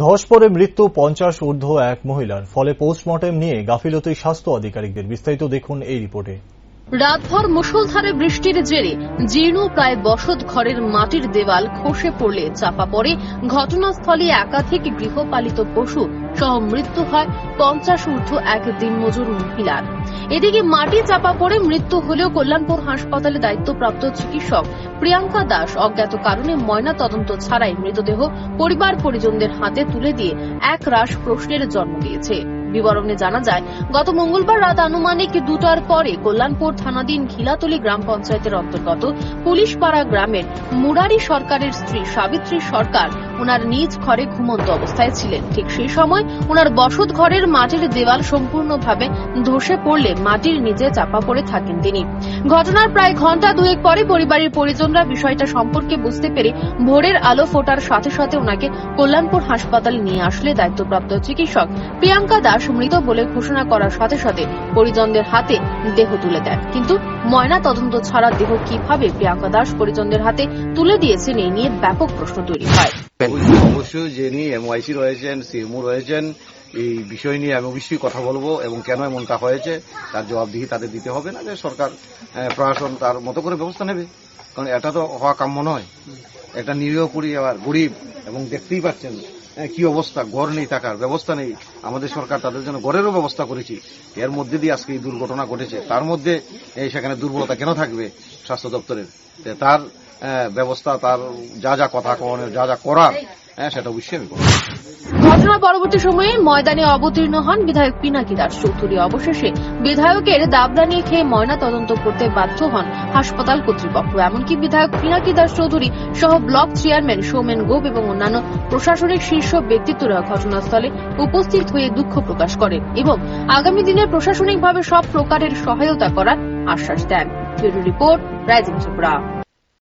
ধস পড়ে মৃত্যু 50 ঊর্ধ্ব এক মহিলার। ফলে পোস্টমর্টেম নিয়ে গাফিলতি স্বাস্থ্য আধিকারিকদের। বিস্তারিত দেখুন এই রিপোর্টে। রাতভর মুষলধারে বৃষ্টির জেরে জীর্ণ প্রায় বসত ঘরের মাটির দেওয়াল খসে পড়লে চাপা পড়ে ঘটনাস্থলে একাধিক গৃহপালিত পশু সহ মৃত্যু হয় 50 ঊর্ধ্ব এক দিনমজুর মহিলার। এদিকে মাটি চাপা পড়ে মৃত্যু হলেও কল্যাণপুর হাসপাতালে দায়িত্বপ্রাপ্ত চিকিৎসক প্রিয়াঙ্কা দাস অজ্ঞাত কারণে ময়না তদন্ত ছাড়াই মৃতদেহ পরিবার পরিজনদের হাতে তুলে দিয়ে একরাশ প্রশ্নের জন্ম দিয়েছে। বিবরণে জানা যায়, গত মঙ্গলবার রাত আনুমানিক 2টার পরে কল্যাণপুর থানাধীন ঘিলাতলি গ্রাম পঞ্চায়েতের অন্তর্গত পুলিশপাড়া গ্রামের মুরারি সরকারের স্ত্রী সাবিত্রী সরকার ওনার নিজ ঘরে ঘুমন্ত অবস্থায় ছিলেন। ঠিক সেই সময় ওনার বসত ঘরের মাটির দেওয়াল সম্পূর্ণভাবে ধসে পড়লে মাটির নিচে চাপা পড়ে থাকেন তিনি। ঘটনার প্রায় ঘণ্টা দুয়েক পরে পরিবারের পরিজনরা বিষয়টা সম্পর্কে বুঝতে পেরে ভোরের আলো ফোটার সাথে সাথে ওনাকে কল্যাণপুর হাসপাতালে নিয়ে আসলে দায়িত্বপ্রাপ্ত চিকিৎসক প্রিয়াঙ্কা দাস মৃত বলে ঘোষণা করার সাথে সাথে পরিজনদের হাতে দেহ তুলে দেন। কিন্তু ময়না তদন্ত ছাড়া দেহ কিভাবে প্রিয়াঙ্কা দাস পরিজনদের হাতে তুলে দিয়েছেন এই নিয়ে ব্যাপক প্রশ্ন তৈরি হয়। অবশ্যই যিনি এমওআইসি রয়েছেন, সিএমও রয়েছেন, এই বিষয় নিয়ে আমি অবশ্যই কথা বলবো এবং কেন এমনটা হয়েছে তার জবাবদিহি তাদের দিতে হবে, না যে সরকার প্রশাসন তার মতো করে ব্যবস্থা নেবে। কারণ এটা তো হওয়া কাম্য নয়। একটা নিরীহ পরিবার, গরিব, এবং দেখতেই পাচ্ছেন কি অবস্থা, ঘর নেই, থাকার ব্যবস্থা নেই। আমাদের সরকার তাদের জন্য ঘরেরও ব্যবস্থা করেছি। এর মধ্যে দিয়ে আজকে এই দুর্ঘটনা ঘটেছে। তার মধ্যে সেখানে দুর্বলতা কেন থাকবে স্বাস্থ্য দপ্তরের? তার ব্যবস্থা, তার যা যা কথা কওয়ানোর, যা যা করার, সেটা অবশ্যই আমি করব। ঘটনার পরবর্তী সময়ে ময়দানে অবতীর্ণ হন বিধায়ক পিনাকি দাস চৌধুরী। অবশেষে বিধায়কের দাবদানি খেয়ে ময়না তদন্ত করতে বাধ্য হন হাসপাতাল কর্তৃপক্ষ। এমনকি বিধায়ক পিনাকি দাস চৌধুরী সহ ব্লক চেয়ারম্যান সৌমেন গোপ এবং অন্যান্য প্রশাসনিক শীর্ষ ব্যক্তিত্বরা ঘটনাস্থলে উপস্থিত হয়ে দুঃখ প্রকাশ করেন এবং আগামী দিনে প্রশাসনিকভাবে সব প্রকারের সহায়তা করার আশ্বাস দেন। Bureau report, rising Tripura.